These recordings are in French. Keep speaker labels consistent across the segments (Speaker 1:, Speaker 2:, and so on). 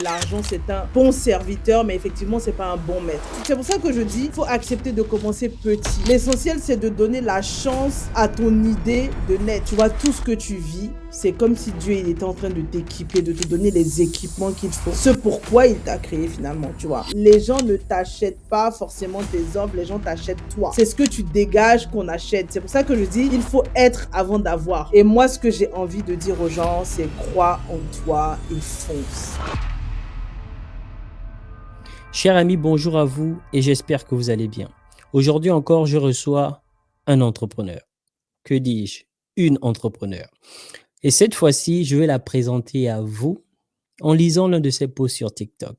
Speaker 1: L'argent, c'est un bon serviteur, mais effectivement, c'est pas un bon maître. C'est pour ça que je dis, il faut accepter de commencer petit. L'essentiel, c'est de donner la chance à ton idée de naître. Tu vois, tout ce que tu vis, c'est comme si Dieu, il était en train de t'équiper, de te donner les équipements qu'il faut. Ce pourquoi il t'a créé finalement, tu vois. Les gens ne t'achètent pas forcément tes œuvres, les gens t'achètent toi. C'est ce que tu dégages qu'on achète. C'est pour ça que je dis, il faut être avant d'avoir. Et moi, ce que j'ai envie de dire aux gens, c'est crois en toi et fonce.
Speaker 2: Chers amis, bonjour à vous et j'espère que vous allez bien. Aujourd'hui encore, je reçois un entrepreneur. Que dis-je? Une entrepreneur. Et cette fois-ci, je vais la présenter à vous en lisant l'un de ses posts sur TikTok.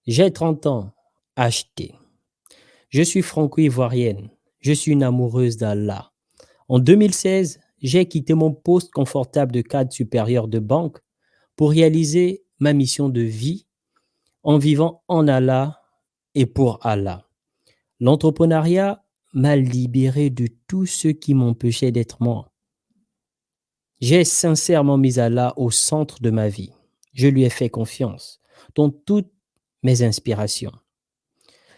Speaker 2: J'ai 30 ans, acheté. Je suis franco-ivoirienne. Je suis une amoureuse d'Allah. En 2016, j'ai quitté mon poste confortable de cadre supérieur de banque pour réaliser ma mission de vie en vivant en Allah et pour Allah. L'entrepreneuriat m'a libéré de tout ce qui m'empêchait d'être moi. J'ai sincèrement mis Allah au centre de ma vie. Je lui ai fait confiance dans toutes mes inspirations.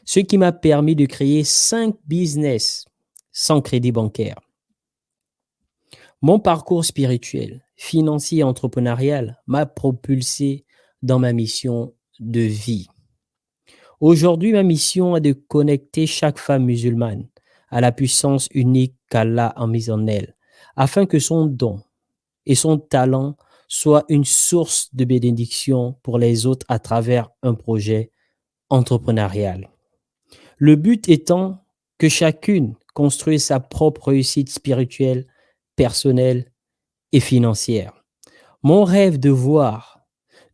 Speaker 2: Ce qui m'a permis de créer 5 business sans crédit bancaire. Mon parcours spirituel, financier et entrepreneurial m'a propulsé dans ma mission de vie. Aujourd'hui, ma mission est de connecter chaque femme musulmane à la puissance unique qu'Allah a mise en elle, afin que son don et son talent soient une source de bénédiction pour les autres à travers un projet entrepreneurial. Le but étant que chacune construise sa propre réussite spirituelle, personnelle et financière. Mon rêve de voir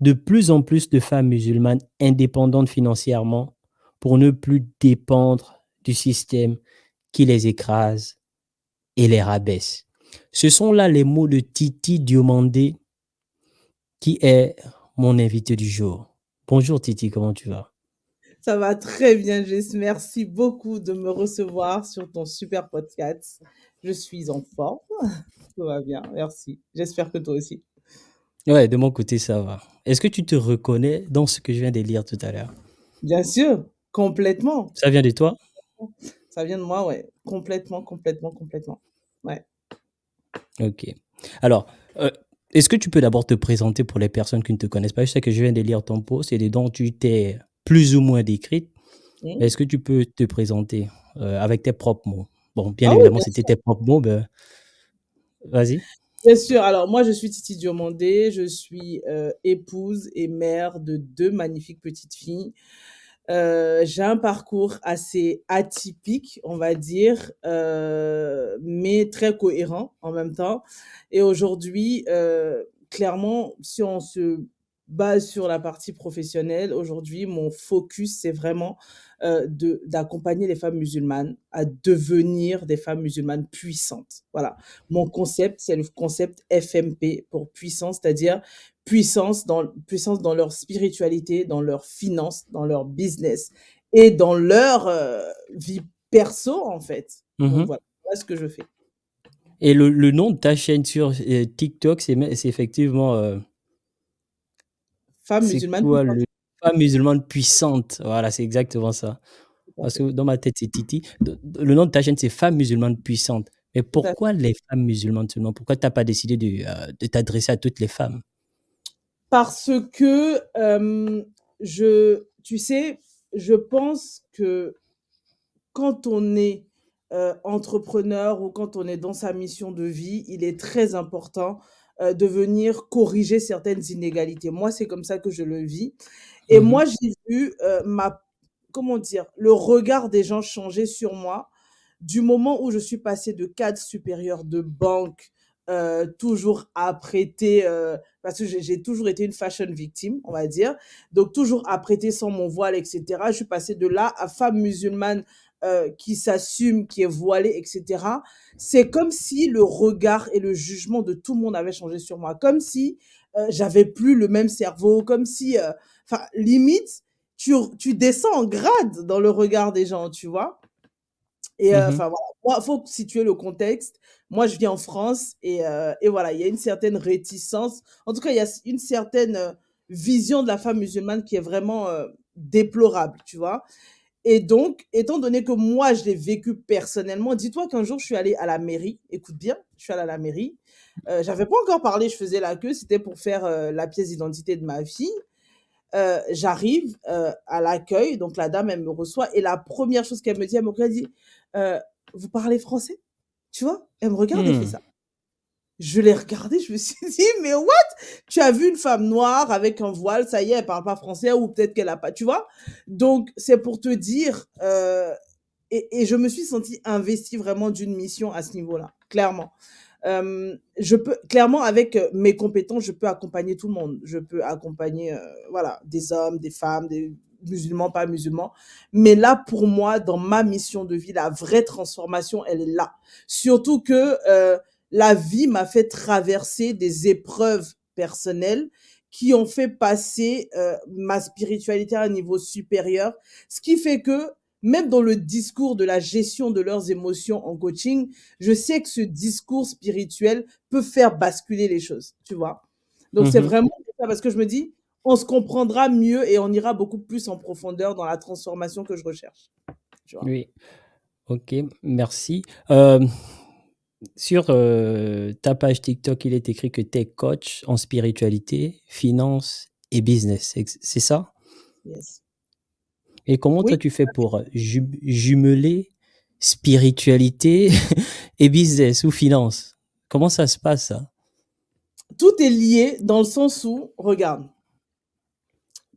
Speaker 2: de plus en plus de femmes musulmanes indépendantes financièrement pour ne plus dépendre du système qui les écrase et les rabaisse. Ce sont là les mots de Titi Diomandé, qui est mon invité du jour. Bonjour Titi, comment tu vas?
Speaker 1: Ça va très bien, Jess. Merci beaucoup de me recevoir sur ton super podcast. Je suis en forme. Tout va bien, merci. J'espère que toi aussi.
Speaker 2: Ouais, de mon côté, ça va. Est-ce que tu te reconnais dans ce que je viens de lire tout à l'heure?
Speaker 1: Bien sûr, complètement.
Speaker 2: Ça vient de toi?
Speaker 1: Ça vient de moi, ouais. Complètement, complètement, complètement. Ouais.
Speaker 2: Ok. Alors, est-ce que tu peux d'abord te présenter pour les personnes qui ne te connaissent pas? Je sais que je viens de lire ton post et dedans tu t'es plus ou moins décrite.
Speaker 1: Hmm.
Speaker 2: Est-ce que tu peux te présenter avec tes propres mots? Bon, bien
Speaker 1: Ah oui,
Speaker 2: évidemment,
Speaker 1: bien
Speaker 2: c'était
Speaker 1: sûr.
Speaker 2: tes propres mots, ben, vas-y.
Speaker 1: Bien sûr. Alors, moi, je suis Titi Diomandé. Je suis épouse et mère de deux magnifiques petites filles. J'ai un parcours assez atypique, on va dire, mais très cohérent en même temps. Et aujourd'hui, clairement, si on se base sur la partie professionnelle, aujourd'hui, mon focus, c'est vraiment d'accompagner les femmes musulmanes à devenir des femmes musulmanes puissantes. Voilà. Mon concept, c'est le concept FMP pour puissance, c'est-à-dire puissance dans leur spiritualité, dans leurs finances, dans leur business et dans leur vie perso, en fait. Donc
Speaker 2: Mhm.
Speaker 1: voilà ce que je fais.
Speaker 2: Et le nom de ta chaîne sur TikTok, c'est effectivement,
Speaker 1: Femme
Speaker 2: c'est
Speaker 1: musulmane
Speaker 2: quoi
Speaker 1: puissante.
Speaker 2: le femme musulmane puissante? Voilà, c'est exactement ça.
Speaker 1: Tout à
Speaker 2: Parce
Speaker 1: fait.
Speaker 2: que dans ma tête, c'est Titi. Le nom de ta chaîne, c'est Femme musulmane puissante. Mais
Speaker 1: Tout à fait.
Speaker 2: pourquoi les femmes musulmanes seulement? Pourquoi tu n'as pas décidé de t'adresser à toutes les femmes?
Speaker 1: Parce que tu sais, je pense que quand on est entrepreneur ou quand on est dans sa mission de vie, il est très important de venir corriger certaines inégalités. Moi, c'est comme ça que je le vis. Et
Speaker 2: Mhm.
Speaker 1: moi, j'ai vu comment dire, le regard des gens changer sur moi du moment où je suis passée de cadre supérieur de banque, toujours apprêtée, parce que j'ai toujours été une fashion victime, on va dire, donc toujours apprêtée sans mon voile, etc. Je suis passée de là à femme musulmane qui s'assume, qui est voilée, etc. C'est comme si le regard et le jugement de tout le monde avait changé sur moi, comme si j'avais plus le même cerveau, comme si, enfin, limite, tu descends en grade dans le regard des gens, tu vois. Et
Speaker 2: Mhm.
Speaker 1: enfin, voilà, moi, il faut situer le contexte. Moi, je vis en France et voilà, il y a une certaine réticence. En tout cas, il y a une certaine vision de la femme musulmane qui est vraiment déplorable, tu vois. Et donc, étant donné que moi, je l'ai vécu personnellement, dis-toi qu'un jour, je suis allée à la mairie. Écoute bien, je suis allée à la mairie. J'avais pas encore parlé, je faisais la queue. C'était pour faire la pièce d'identité de ma fille. J'arrive à l'accueil, donc la dame, elle me reçoit. Et la première chose qu'elle me dit, elle me regarde, elle dit euh, vous parlez français? Tu vois? Elle me regarde et fait
Speaker 2: Hmm.
Speaker 1: ça. Je l'ai regardée, je me suis dit, mais what? Tu as vu une femme noire avec un voile, ça y est, elle parle pas français, ou peut-être qu'elle a pas, tu vois? Donc, c'est pour te dire, et je me suis sentie investie vraiment d'une mission à ce niveau-là, clairement. Je peux, clairement, avec mes compétences, je peux accompagner tout le monde. Je peux accompagner, voilà, des hommes, des femmes, des musulmans, pas musulmans. Mais là, pour moi, dans ma mission de vie, la vraie transformation, elle est là. Surtout que la vie m'a fait traverser des épreuves personnelles qui ont fait passer ma spiritualité à un niveau supérieur, ce qui fait que même dans le discours de la gestion de leurs émotions en coaching, je sais que ce discours spirituel peut faire basculer les choses, tu vois. Donc c'est
Speaker 2: Mhm.
Speaker 1: vraiment ça parce que je me dis, on se comprendra mieux et on ira beaucoup plus en profondeur dans la transformation que je recherche, tu vois.
Speaker 2: Oui, ok, merci. Sur ta page TikTok, il est écrit que tu es coach en spiritualité, finance et business. C'est ça?
Speaker 1: Yes.
Speaker 2: Et comment toi
Speaker 1: Oui,
Speaker 2: tu fais pour jumeler spiritualité et business ou finance? Comment ça se passe ça?
Speaker 1: tout est lié dans le sens où, regarde,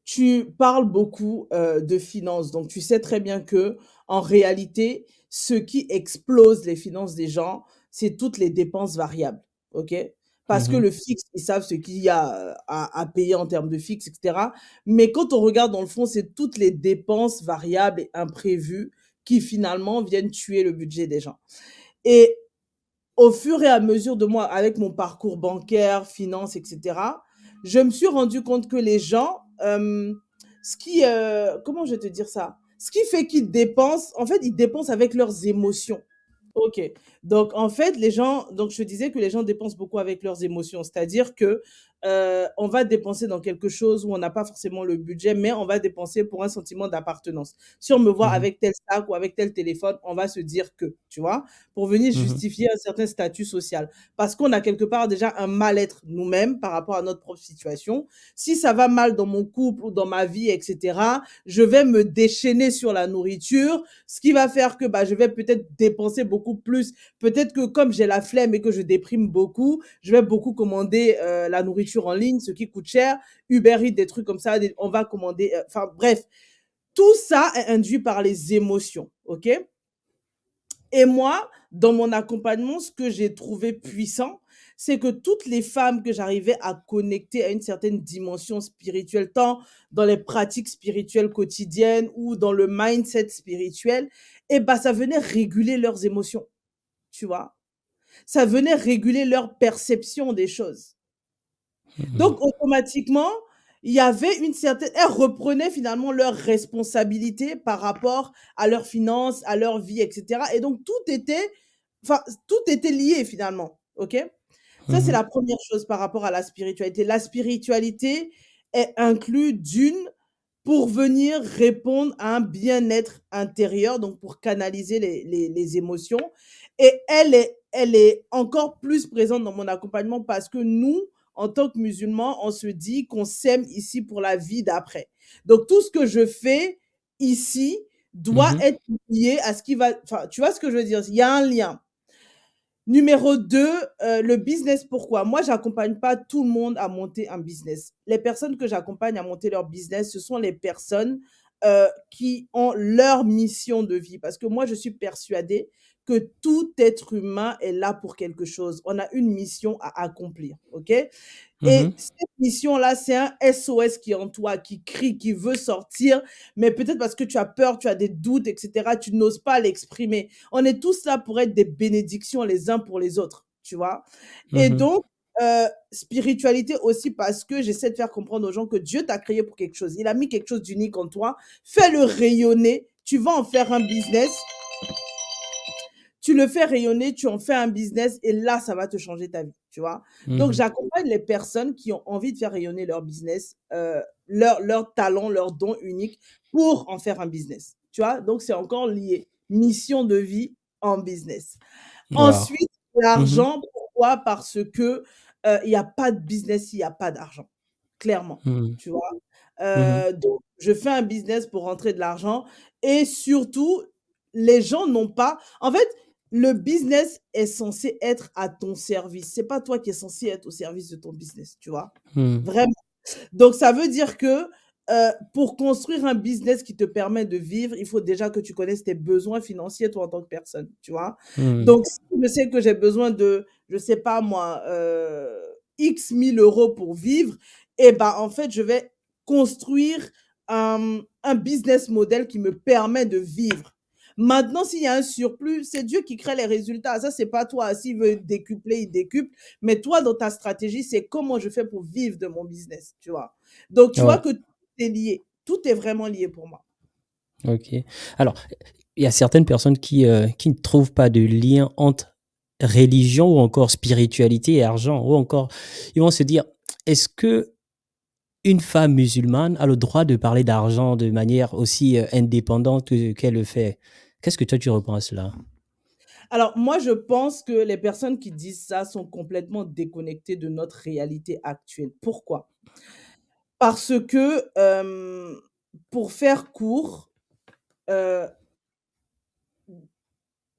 Speaker 1: tu parles beaucoup de finances, donc tu sais très bien que en réalité, ce qui explose les finances des gens, c'est toutes les dépenses variables, ok? Parce que
Speaker 2: Mhm,
Speaker 1: le fixe, ils savent ce qu'il y a à payer en termes de fixe, etc. Mais quand on regarde dans le fond, c'est toutes les dépenses variables et imprévues qui finalement viennent tuer le budget des gens. Et au fur et à mesure de moi, avec mon parcours bancaire, finance, etc., je me suis rendu compte que les gens, comment je vais te dire ça? Ce qui fait qu'ils dépensent, en fait, ils dépensent avec leurs émotions. OK. Donc en fait, les gens donc je te disais que les gens dépensent beaucoup avec leurs émotions. C'est-à-dire que, on va dépenser dans quelque chose où on n'a pas forcément le budget, mais on va dépenser pour un sentiment d'appartenance. Si on me voit
Speaker 2: mhm,
Speaker 1: avec tel sac ou avec tel téléphone, on va se dire que, tu vois? Pour venir
Speaker 2: mhm,
Speaker 1: justifier un certain statut social. Parce qu'on a quelque part déjà un mal-être nous-mêmes par rapport à notre propre situation. Si ça va mal dans mon couple ou dans ma vie et cetera, je vais me déchaîner sur la nourriture, ce qui va faire que bah, je vais peut-être dépenser beaucoup plus. Peut-être que comme j'ai la flemme et que je déprime beaucoup, je vais beaucoup commander la nourriture en ligne, ce qui coûte cher. Uber Eats, des trucs comme ça, on va commander. Enfin bref, tout ça est induit par les émotions, ok? Et moi, dans mon accompagnement, ce que j'ai trouvé puissant, c'est que toutes les femmes que j'arrivais à connecter à une certaine dimension spirituelle, tant dans les pratiques spirituelles quotidiennes ou dans le mindset spirituel, eh ben, ça venait réguler leurs émotions, tu vois. Ça venait réguler leur perception des choses.
Speaker 2: mhm,
Speaker 1: Donc, automatiquement, il y avait une certaine, elles reprenaient finalement leurs responsabilités par rapport à leurs finances, à leur vie, etc. Et donc, enfin, tout était lié finalement. OK? Ça, c'est
Speaker 2: mhm,
Speaker 1: la première chose par rapport à la spiritualité. La spiritualité est inclue d'une pour venir répondre à un bien-être intérieur, donc pour canaliser les émotions. Et elle est encore plus présente dans mon accompagnement parce que nous, en tant que musulmans, on se dit qu'on s'aime ici pour la vie d'après. Donc tout ce que je fais ici doit
Speaker 2: mhm,
Speaker 1: être lié à ce qui va... Enfin, tu vois ce que je veux dire? Il y a un lien. Numéro 2, le business, pourquoi? Moi, j'accompagne pas tout le monde à monter un business. Les personnes que j'accompagne à monter leur business, ce sont les personnes, qui ont leur mission de vie. Parce que moi, je suis persuadée que tout être humain est là pour quelque chose. On a une mission à accomplir, OK?
Speaker 2: mhm,
Speaker 1: Et cette mission-là, c'est un SOS qui est en toi, qui crie, qui veut sortir, mais peut-être parce que tu as peur, tu as des doutes, et cetera, tu n'oses pas l'exprimer. On est tous là pour être des bénédictions les uns pour les autres, tu vois? Et
Speaker 2: mhm.
Speaker 1: donc, spiritualité aussi parce que j'essaie de faire comprendre aux gens que Dieu t'a créé pour quelque chose. Il a mis quelque chose d'unique en toi. Fais-le rayonner. Tu vas en faire un business. Tu le fais rayonner, tu en fais un business et là, ça va te changer ta vie. tu vois? Donc
Speaker 2: Mmh.
Speaker 1: j'accompagne les personnes qui ont envie de faire rayonner leur business, leur talent, leur don unique pour en faire un business, tu vois? Donc c'est encore lié, mission de vie en business.
Speaker 2: Waouh.
Speaker 1: Ensuite,
Speaker 2: Mmh.
Speaker 1: l'argent, pourquoi? Parce que, il y a pas de business s'il y a pas d'argent, clairement,
Speaker 2: Mmh.
Speaker 1: tu vois?
Speaker 2: Mmh.
Speaker 1: Donc je fais un business pour rentrer de l'argent et surtout, les gens n'ont pas en fait, le business est censé être à ton service. C'est pas toi qui es censé être au service de ton business, tu vois?
Speaker 2: Mmh.
Speaker 1: Vraiment. Donc ça veut dire que, pour construire un business qui te permet de vivre, il faut déjà que tu connaisses tes besoins financiers, toi, en tant que personne, tu vois?
Speaker 2: Mmh.
Speaker 1: Donc si je sais que j'ai besoin de, je sais pas moi, X 1000 € pour vivre et ben, en fait, je vais construire un business model qui me permet de vivre. Maintenant, s'il y a un surplus, c'est Dieu qui crée les résultats. Ça, c'est pas toi. S'il veut décupler, il décuple. Mais toi, dans ta stratégie, c'est comment je fais pour vivre de mon business, tu vois? Donc, tu vois
Speaker 2: Ouais,
Speaker 1: que tout est lié. Tout est vraiment lié pour moi.
Speaker 2: OK. Alors, il y a certaines personnes qui ne trouvent pas de lien entre religion ou encore spiritualité et argent ou encore ils vont se dire: «Est-ce que une femme musulmane a le droit de parler d'argent de manière aussi, indépendante qu'elle le fait?» Qu'est-ce que toi tu réponds à cela?
Speaker 1: Alors, moi, je pense que les personnes qui disent ça sont complètement déconnectées de notre réalité actuelle. Pourquoi? Parce que, pour faire court, heu,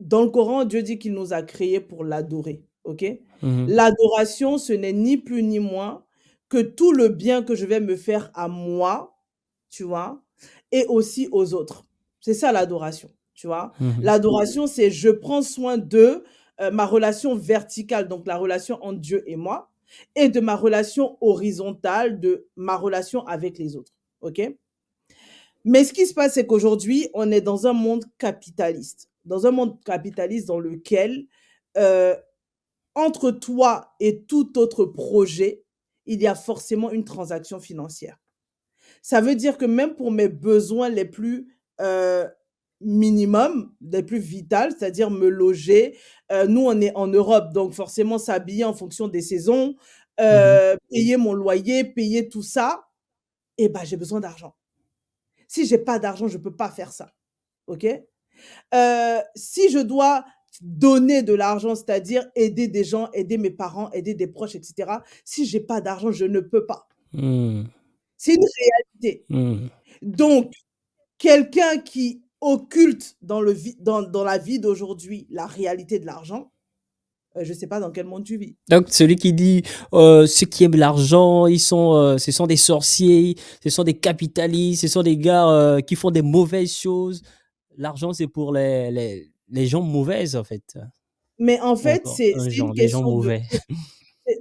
Speaker 1: dans le Coran, Dieu dit qu'il nous a créés pour l'adorer, OK?
Speaker 2: Mmh.
Speaker 1: L'adoration, ce n'est ni plus ni moins que tout le bien que je vais me faire à moi, tu vois? Et aussi aux autres. C'est ça l'adoration, tu vois?
Speaker 2: Mmh.
Speaker 1: L'adoration, c'est je prends soin de, ma relation verticale, donc la relation entre Dieu et moi et de ma relation horizontale, de ma relation avec les autres, OK? Mais ce qui se passe, c'est qu'aujourd'hui, on est dans un monde capitaliste. Dans un monde capitaliste dans lequel, heu, entre toi et tout autre projet, il y a forcément une transaction financière. Ça veut dire que même pour mes besoins les plus, heu, minimums, les plus vitales, c'est-à-dire me loger, nous, on est en Europe, donc forcément s'habiller en fonction des saisons,
Speaker 2: Mmh.
Speaker 1: payer mon loyer, payer tout ça et ben, j'ai besoin d'argent. Si j'ai pas d'argent, je peux pas faire ça, OK? Si je dois donner de l'argent, c'est-à-dire aider des gens, aider mes parents, aider des proches et cetera, si j'ai pas d'argent, je ne peux pas.
Speaker 2: Mmh.
Speaker 1: C'est une réalité.
Speaker 2: Mmh.
Speaker 1: Donc quelqu'un qui occulte dans la vie d'aujourd'hui la réalité de l'argent, je sais pas dans quel monde tu vis.
Speaker 2: Donc celui qui dit, ceux qui aiment l'argent, ce sont des sorciers, ce sont des capitalistes, ce sont des gars, qui font des mauvaises choses. L'argent, c'est pour les gens mauvaises, en fait.
Speaker 1: Mais en
Speaker 2: Ou
Speaker 1: fait,
Speaker 2: encore un
Speaker 1: c'est une
Speaker 2: genre, les gens
Speaker 1: question de
Speaker 2: mauvais.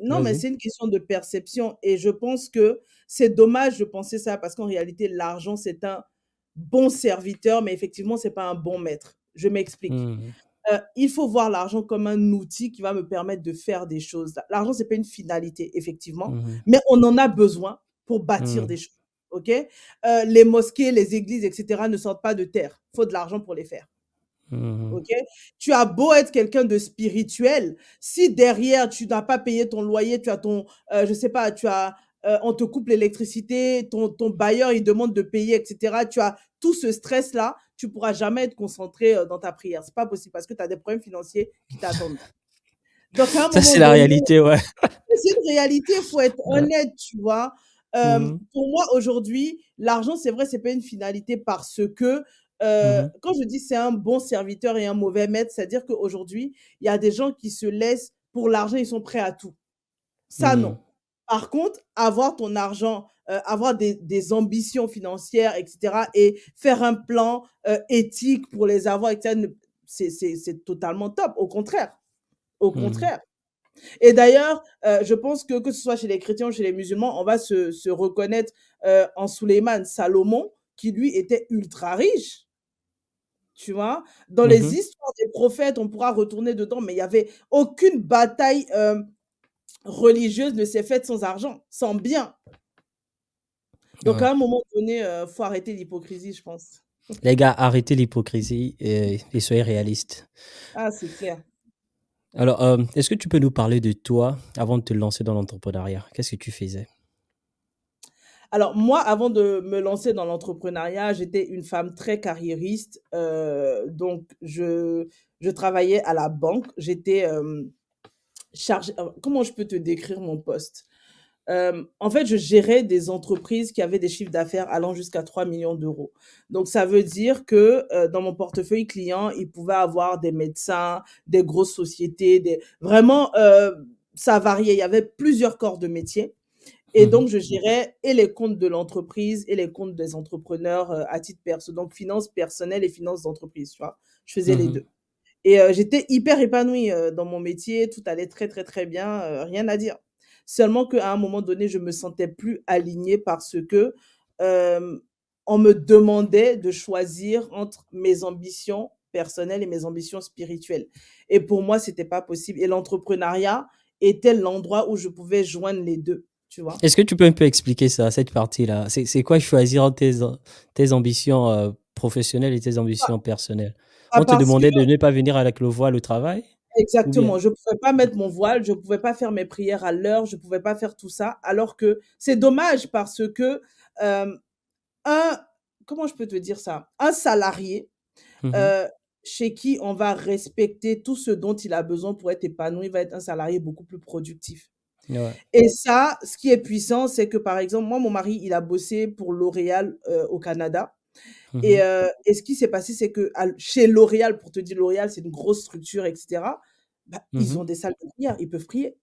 Speaker 1: non, mais
Speaker 2: Vas-y.
Speaker 1: c'est une question de perception et je pense que c'est dommage de penser ça parce qu'en réalité, l'argent, c'est un bon serviteur, mais effectivement, c'est pas un bon maître. Je m'explique.
Speaker 2: Mmh.
Speaker 1: Il faut voir l'argent comme un outil qui va me permettre de faire des choses. L'argent, c'est pas une finalité, effectivement,
Speaker 2: Mmh.
Speaker 1: mais on en a besoin pour bâtir
Speaker 2: Mmh.
Speaker 1: des choses, OK? Les mosquées, les églises et cetera ne sortent pas de terre. Il faut de l'argent pour les faire.
Speaker 2: Mmh.
Speaker 1: OK? Tu as beau être quelqu'un de spirituel, si derrière tu n'as pas payé ton loyer, tu as ton, je sais pas, on te coupe l'électricité, ton bailleur, il demande de payer et cetera. Tu as tout ce stress-là, tu pourras jamais être concentré, dans ta prière. C'est pas possible parce que tu as des problèmes financiers qui t'attendent. Donc à un
Speaker 2: Ça,
Speaker 1: moment
Speaker 2: c'est la
Speaker 1: donné,
Speaker 2: réalité, ouais.
Speaker 1: c'est une réalité, il faut être
Speaker 2: Ouais.
Speaker 1: honnête, tu vois?
Speaker 2: Mmh.
Speaker 1: Pour moi, aujourd'hui, l'argent, c'est vrai, c'est pas une finalité parce que,
Speaker 2: Mmh.
Speaker 1: quand je dis c'est un bon serviteur et un mauvais maître, c'est-à-dire qu'aujourd'hui, il y a des gens qui se laissent pour l'argent, ils sont prêts à tout. Ça,
Speaker 2: Mmh.
Speaker 1: non. Par contre, avoir ton argent, avoir des ambitions financières et cetera et faire un plan, éthique pour les avoir et cetera, ne c'est totalement top, au contraire, au
Speaker 2: Mmh.
Speaker 1: contraire. Et d'ailleurs, je pense que ce soit chez les chrétiens ou chez les musulmans, on va se reconnaître, en Souleymane, Salomon, qui lui était ultra riche, tu vois? Dans les
Speaker 2: Mmh.
Speaker 1: histoires des prophètes, on pourra retourner dedans, mais il y avait aucune bataille, religieuse ne s'est faite sans argent, sans bien. Donc
Speaker 2: Ouais.
Speaker 1: à un moment donné, faut arrêter l'hypocrisie, je pense.
Speaker 2: Les gars, arrêtez l'hypocrisie et soyez réalistes.
Speaker 1: Ah, c'est clair.
Speaker 2: Alors, est-ce que tu peux nous parler de toi avant de te lancer dans l'entrepreneuriat? Qu'est-ce que tu faisais?
Speaker 1: Alors moi, avant de me lancer dans l'entrepreneuriat, j'étais une femme très carriériste, donc je travaillais à la banque. J'étais, chargée comment je peux te décrire mon poste? En fait, je gérais des entreprises qui avaient des chiffres d'affaires allant jusqu'à 3 millions d'euros. Donc ça veut dire que, dans mon portefeuille client, il pouvait avoir des médecins, des grosses sociétés, des vraiment, ça variait. Il y avait plusieurs corps de métier et
Speaker 2: Mmh.
Speaker 1: donc je gérais et les comptes de l'entreprise et les comptes des entrepreneurs, à titre perso, donc finances personnelles et finances d'entreprise, tu vois? Je faisais les
Speaker 2: Mmh.
Speaker 1: 2. Et j'étais hyper épanouie, dans mon métier, tout allait très, très, très bien, rien à dire. Seulement qu'à un moment donné, je me sentais plus alignée parce que, hem, on me demandait de choisir entre mes ambitions personnelles et mes ambitions spirituelles et pour moi, c'était pas possible et l'entrepreneuriat était l'endroit où je pouvais joindre les 2, tu vois?
Speaker 2: Est-ce que tu peux un peu expliquer ça, cette partie-là? C'est quoi choisir entre tes ambitions, professionnelles et tes
Speaker 1: Bah
Speaker 2: ambitions personnelles?
Speaker 1: bah,
Speaker 2: On te
Speaker 1: parce que
Speaker 2: demandait de ne pas venir avec le voile au travail? Ou bien?
Speaker 1: exactement, je pouvais pas mettre mon voile, je pouvais pas faire mes prières à l'heure, je pouvais pas faire tout ça, alors que c'est dommage parce que, hem, un comment je peux te dire ça? Un salarié,
Speaker 2: Mmh.
Speaker 1: heu, chez qui on va respecter tout ce dont il a besoin pour être épanoui, va être un salarié beaucoup plus productif
Speaker 2: Ouais.
Speaker 1: et ça, ce qui est puissant, c'est que, par exemple, moi, mon mari, il a bossé pour L'Oréal, au Canada
Speaker 2: Mmh.
Speaker 1: et ce qui s'est passé, c'est que chez L'Oréal, pour te dire, L'Oréal, c'est une grosse structure et cetera, bah, ils
Speaker 2: Mmh.
Speaker 1: ont des salles de prière, ils peuvent prier,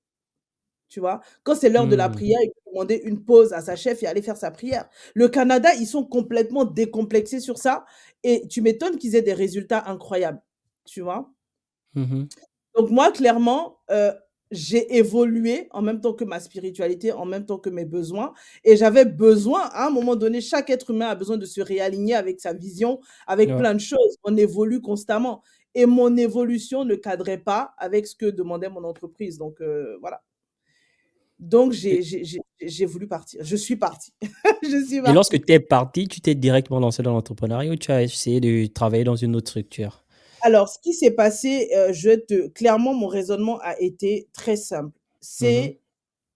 Speaker 1: tu vois? Quand c'est l'heure de la
Speaker 2: Mmh.
Speaker 1: prière, il peut demander une pause à sa chef et aller faire sa prière. Le Canada, ils sont complètement décomplexés sur ça et tu m'étonnes qu'ils aient des résultats incroyables, tu vois?
Speaker 2: Mmh.
Speaker 1: Donc moi, clairement, j'ai évolué en même temps que ma spiritualité, en même temps que mes besoins et j'avais besoin, à un moment donné, chaque être humain a besoin de se réaligner avec sa vision, avec
Speaker 2: Ouais.
Speaker 1: plein de choses. On évolue constamment et mon évolution ne cadrait pas avec ce que demandait mon entreprise donc voilà. Donc
Speaker 2: Et
Speaker 1: j'ai voulu partir. Je suis partie. Je suis
Speaker 2: et lorsque
Speaker 1: partie.
Speaker 2: tu es parti, tu t'es directement lancé dans l'entrepreneuriat ou tu as essayé de travailler dans une autre structure?
Speaker 1: Alors ce qui s'est passé, je te clairement, mon raisonnement a été très simple.
Speaker 2: Mmh.
Speaker 1: C'est,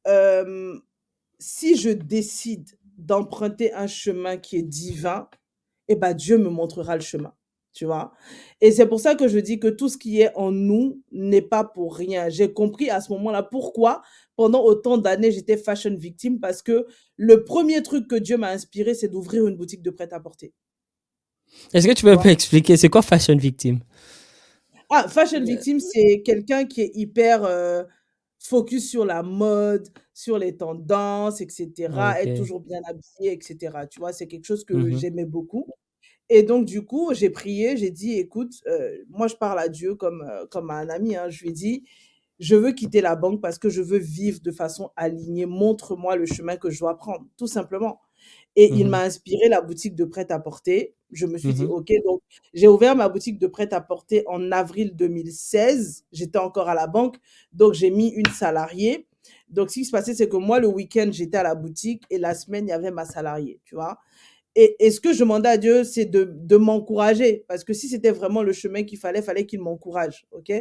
Speaker 1: hem si je décide d'emprunter un chemin qui est divin, eh ben, Dieu me montrera le chemin, tu vois? Et c'est pour ça que je dis que tout ce qui est en nous n'est pas pour rien. J'ai compris à ce moment-là pourquoi pendant autant d'années j'étais fashion victime parce que le premier truc que Dieu m'a inspiré, c'est d'ouvrir une boutique de prêt-à-porter,
Speaker 2: Est-ce que tu
Speaker 1: tu
Speaker 2: peux un
Speaker 1: vois?
Speaker 2: peu expliquer, c'est quoi fashion victim?
Speaker 1: Ah, fashion victime, c'est quelqu'un qui est hyper, focus sur la mode, sur les tendances et cetera, être
Speaker 2: OK.
Speaker 1: toujours bien habillé et cetera, tu vois? C'est quelque chose que
Speaker 2: Mmh.
Speaker 1: j'aimais beaucoup et donc du coup, j'ai prié, j'ai dit: «Écoute, moi je parle à Dieu comme à un ami, hein». Je lui ai dit: «Je veux quitter la banque parce que je veux vivre de façon alignée. Montre-moi le chemin que je dois prendre», tout simplement. Et il
Speaker 2: Mmh.
Speaker 1: m'a inspiré la boutique de prêt-à-porter. Je me suis dit:
Speaker 2: Mmh.
Speaker 1: «OK», donc j'ai ouvert ma boutique de prêt-à-porter en avril 2016. J'étais encore à la banque, donc j'ai mis une salariée. Donc ce qui se passait, c'est que moi, le week-end, j'étais à la boutique et la semaine, il y avait ma salariée, tu vois? Et ce que je demandais à Dieu, c'est de m'encourager parce que si c'était vraiment le chemin qu'il fallait, fallait qu'il m'encourage, OK?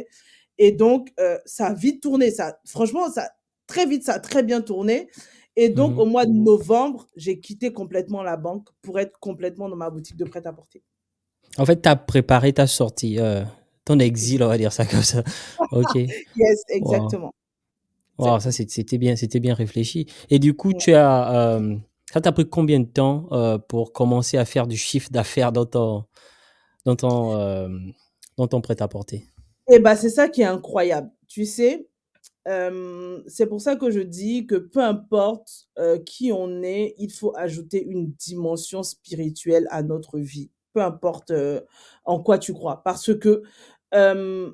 Speaker 1: Et donc ça a vite tourné, ça franchement, ça très vite, ça a très bien tourné et donc
Speaker 2: Mmh.
Speaker 1: au mois de novembre, j'ai quitté complètement la banque pour être complètement dans ma boutique de prêt-à-porter.
Speaker 2: En fait, tu as préparé ta sortie, ton exil, on
Speaker 1: Exact.
Speaker 2: va dire ça comme ça. OK.
Speaker 1: Yes,
Speaker 2: Waouh!
Speaker 1: exactement,
Speaker 2: Waouh, ça
Speaker 1: exactement.
Speaker 2: c'était bien réfléchi et du coup,
Speaker 1: Ouais.
Speaker 2: tu as, ça t'a pris combien de temps, pour commencer à faire du chiffre d'affaires dans ton, dans ton prêt-à-porter?
Speaker 1: Et bah, c'est ça qui est incroyable. Tu sais, c'est pour ça que je dis que peu importe, qui on est, il faut ajouter une dimension spirituelle à notre vie. Peu importe, en quoi tu crois. Parce que, hem,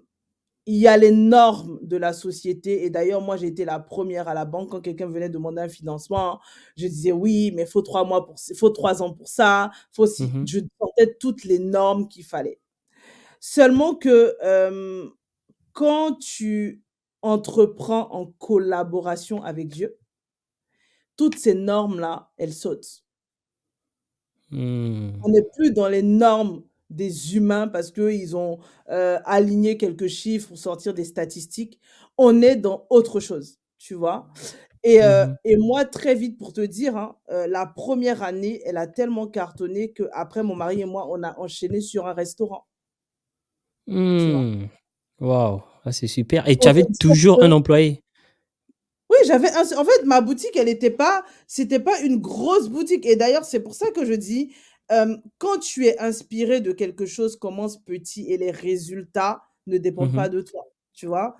Speaker 1: il y a les normes de la société et d'ailleurs moi j'ai été la première à la banque quand quelqu'un venait demander un financement, je disais: «Oui, mais faut 3 mois pour faut 3 ans pour ça, faut
Speaker 2: Mmh
Speaker 1: ci».
Speaker 2: mh.
Speaker 1: Je sortais toutes les normes qu'il fallait. Seulement que, quand tu entreprends en collaboration avec Dieu, toutes ces normes-là, elles sautent.
Speaker 2: Mmh.
Speaker 1: On n'est plus dans les normes des humains parce qu'ils ont aligné quelques chiffres pour sortir des statistiques. On est dans autre chose, tu vois.
Speaker 2: Mhm.
Speaker 1: Et moi, très vite, pour te dire, hein, la première année, elle a tellement cartonné qu'après, mon mari et moi, on a enchaîné sur un restaurant, tu vois.
Speaker 2: Hmm. Waouh, ça c'est super. Et tu
Speaker 1: Pour te
Speaker 2: avais
Speaker 1: dire
Speaker 2: toujours un
Speaker 1: que
Speaker 2: employé?
Speaker 1: oui, j'avais un en fait, ma boutique, elle était pas c'était pas une grosse boutique et d'ailleurs, c'est pour ça que je dis, quand tu es inspiré de quelque chose, commence petit et les résultats ne dépendent
Speaker 2: Mhm.
Speaker 1: pas de toi, tu vois?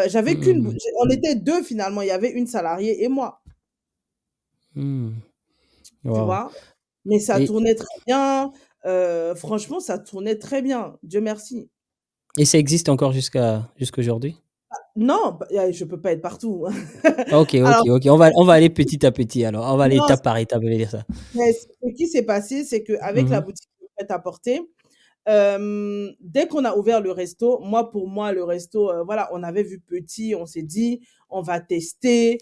Speaker 1: J'avais qu'une bou
Speaker 2: Mhm.
Speaker 1: on était 2 finalement, il y avait une salariée et moi,
Speaker 2: Hmm.
Speaker 1: tu
Speaker 2: Waouh.
Speaker 1: vois? Mais ça
Speaker 2: Et,
Speaker 1: tournait très bien, franchement, ça tournait très bien, Dieu merci.
Speaker 2: et ça existe encore jusqu'à aujourd'hui?
Speaker 1: Non, bah, je peux pas être partout.
Speaker 2: Ok, ok,
Speaker 1: Alors
Speaker 2: ok. On va aller petit à petit alors. On va aller
Speaker 1: non,
Speaker 2: étape par étape, je vais dire ça.
Speaker 1: mais ce qui s'est passé, c'est qu'avec la
Speaker 2: Mhm.
Speaker 1: boutique de prêt-à-porter, dès qu'on a ouvert le resto, moi, pour moi, le resto, voilà, on avait vu petit, on s'est dit: «On va tester,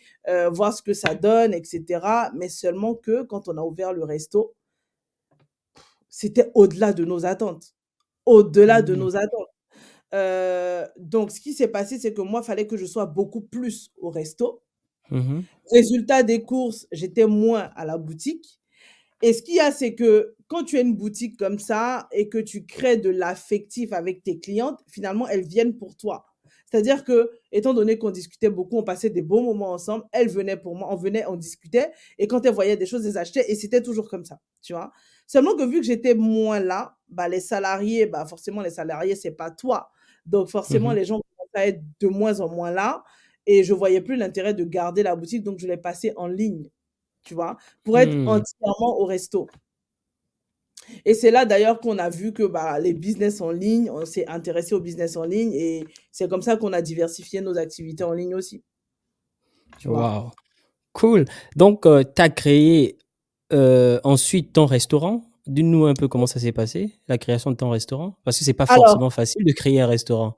Speaker 1: voir ce que ça donne et cetera». Mais seulement que quand on a ouvert le resto, c'était au-delà de nos attentes, au-delà de
Speaker 2: Hmm.
Speaker 1: nos attentes. Donc ce qui s'est passé, c'est que moi, il fallait que je sois beaucoup plus au resto.
Speaker 2: Mhm.
Speaker 1: Résultat des courses, j'étais moins à la boutique. Et ce qu'il y a, c'est que quand tu as une boutique comme ça et que tu crées de l'affectif avec tes clientes, finalement, elles viennent pour toi. C'est-à-dire que, étant donné qu'on discutait beaucoup, on passait des bons moments ensemble, elles venaient pour moi, on venait, on discutait, et quand elles voyaient des choses, elles achetaient, et c'était toujours comme ça, tu vois. Seulement que vu que j'étais moins là, bah, les salariés, bah, forcément, les salariés, c'est pas toi. Donc, forcément,
Speaker 2: Mhm.
Speaker 1: les gens commencent à être de moins en moins là, et je voyais plus l'intérêt de garder la boutique, donc je l'ai passée en ligne, tu vois, pour être
Speaker 2: Hmm.
Speaker 1: entièrement au resto. Et c'est là d'ailleurs qu'on a vu que bah, les business en ligne, on s'est intéressé au business en ligne et c'est comme ça qu'on a diversifié nos activités en ligne aussi, tu vois.
Speaker 2: Waouh. Cool. Donc, tu as créé ensuite ton restaurant. Dis-nous un peu comment ça s'est passé, la création de ton restaurant. Parce que c'est pas
Speaker 1: Alors,
Speaker 2: forcément facile de créer un restaurant,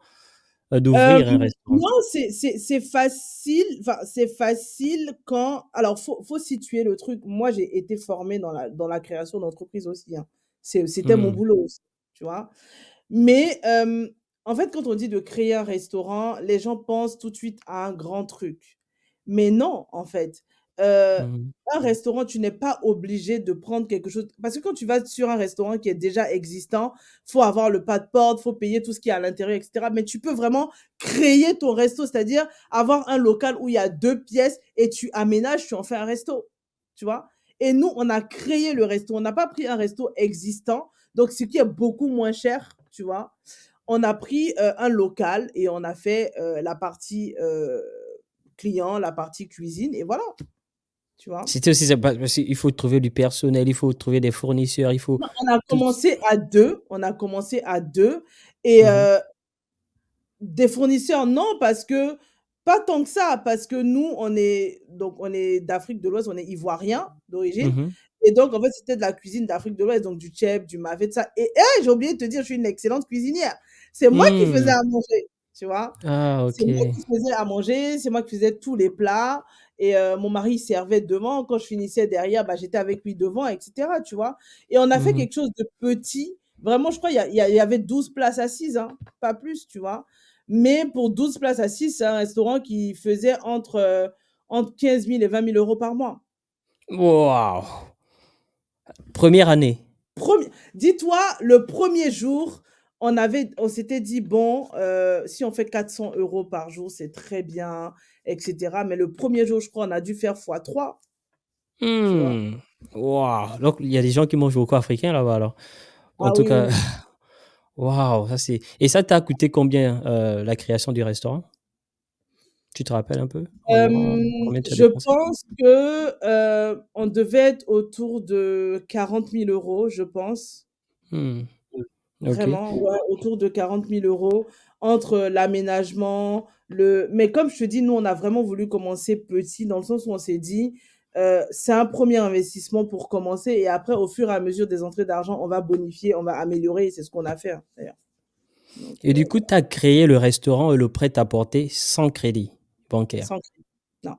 Speaker 2: d'ouvrir un restaurant.
Speaker 1: non, c'est facile, enfin, c'est facile quand alors faut situer le truc. Moi, j'ai été formée dans la création d'entreprise aussi, hein. C'était mon
Speaker 2: Hmm.
Speaker 1: boulot aussi, tu vois? Mais, en fait, quand on dit de créer un restaurant, les gens pensent tout de suite à un grand truc. Mais non, en fait. Heu,
Speaker 2: Mhm.
Speaker 1: un restaurant, tu n'es pas obligé de prendre quelque chose parce que quand tu vas sur un restaurant qui est déjà existant, faut avoir le pas de porte, faut payer tout ce qui est à l'intérieur et cetera. Mais tu peux vraiment créer ton resto, c'est-à-dire avoir un local où il y a 2 pièces et tu aménages, tu en fais un resto, tu vois? Et nous, on a créé le resto. On n'a pas pris un resto existant, donc ce qui est beaucoup moins cher, tu vois? On a pris, un local et on a fait, la partie, client, la partie cuisine et voilà, tu vois?
Speaker 2: C'était aussi ça, parce qu'il faut trouver du personnel, il faut trouver des fournisseurs, il faut
Speaker 1: Non, on a
Speaker 2: tout.
Speaker 1: commencé à 2. On a commencé à 2 et
Speaker 2: Mhm.
Speaker 1: des fournisseurs, non, parce que pas tant que ça, parce que nous, on est d'Afrique de l'Ouest, on est ivoiriens d'origine
Speaker 2: Mhm.
Speaker 1: et donc en fait, c'était de la cuisine d'Afrique de l'Ouest, donc du tchèp, du mafé, tout ça et j'ai oublié de te dire, je suis une excellente cuisinière. C'est moi qui faisais
Speaker 2: Hmm.
Speaker 1: à manger, tu vois?
Speaker 2: Ah,
Speaker 1: C'est moi
Speaker 2: ok.
Speaker 1: qui faisais à manger, c'est moi qui faisais tous les plats et mon mari il servait devant. Quand je finissais derrière, bah, j'étais avec lui devant et cetera, tu vois? Et on a fait
Speaker 2: Mhm.
Speaker 1: quelque chose de petit. Vraiment, je crois il y avait 12 places assises, hein, pas plus, tu vois? Mais pour 12 places assises, c'est un restaurant qui faisait entre 15 000 et 20 000 € par mois.
Speaker 2: Waouh! Première année.
Speaker 1: Premi Dis-toi, le premier jour, on s'était dit: «Bon, si on fait 400 € par jour, c'est très bien et cetera». Mais le premier jour, je crois, on a dû faire fois 3, tu vois?
Speaker 2: Hmm. Waouh! Donc, il y a des gens qui mangent beaucoup africain là-bas alors. En
Speaker 1: Ah
Speaker 2: tout
Speaker 1: oui, oui,
Speaker 2: cas,
Speaker 1: oui.
Speaker 2: waouh, ça c'est. Et ça t'a coûté combien la création du restaurant? Tu te rappelles un peu? Environ combien tu as
Speaker 1: Je
Speaker 2: dépensé?
Speaker 1: pense que, on devait être autour de 40 000 €, je pense.
Speaker 2: Hmm. Ok.
Speaker 1: Vraiment, ouais, autour de 40 000 € entre l'aménagement, le mais comme je te dis, nous, on a vraiment voulu commencer petit dans le sens où on s'est dit, «C'est un premier investissement pour commencer et après au fur et à mesure des entrées d'argent, on va bonifier, on va améliorer» et c'est ce qu'on a fait, hein, d'ailleurs. Donc
Speaker 2: Et du coup, tu as créé le restaurant et le prêt-à-porter sans crédit bancaire.
Speaker 1: sans crédit, non.